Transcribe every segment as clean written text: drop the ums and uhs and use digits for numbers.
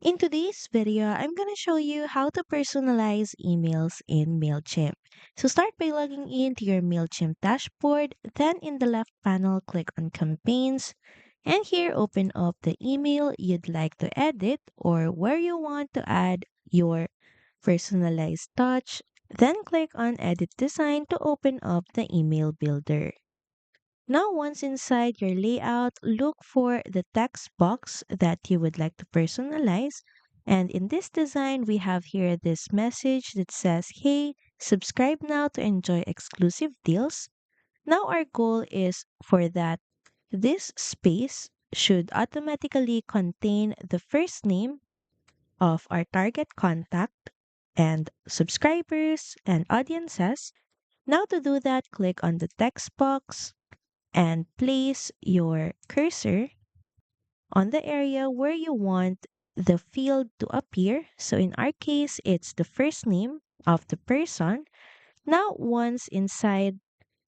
In today's video, I'm going to show you how to personalize emails in Mailchimp. So start by logging in to your Mailchimp dashboard, then in the left panel, click on Campaigns, and here open up the email you'd like to edit or where you want to add your personalized touch. Then click on Edit Design to open up the email builder. Now, once inside your layout, look for the text box that you would like to personalize. And in this design, we have here this message that says, "Hey, subscribe now to enjoy exclusive deals." Now, our goal is for that this space should automatically contain the first name of our target contact and subscribers and audiences. Now, to do that, click on the text box and place your cursor on the area where you want the field to appear. So in our case, it's the first name of the person. Now, once inside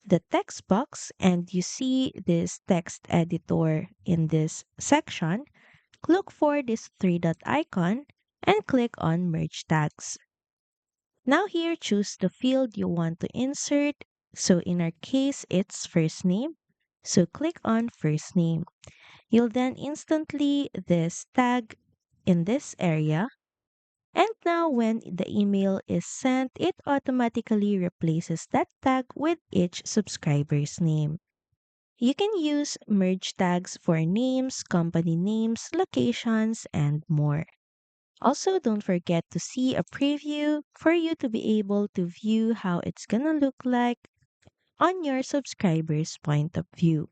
the text box and you see this text editor in this section, look for this three dot icon and click on Merge Tags. Now here, choose the field you want to insert. So in our case, it's first name. So click on first name. You'll then instantly this tag in this area. And now when the email is sent, it automatically replaces that tag with each subscriber's name. You can use merge tags for names, company names, locations, and more. Also, don't forget to see a preview for you to be able to view how it's gonna look like on your subscribers' point of view.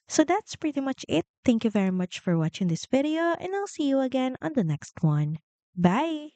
So that's pretty much it. Thank you very much for watching this video, and I'll see you again on the next one. Bye!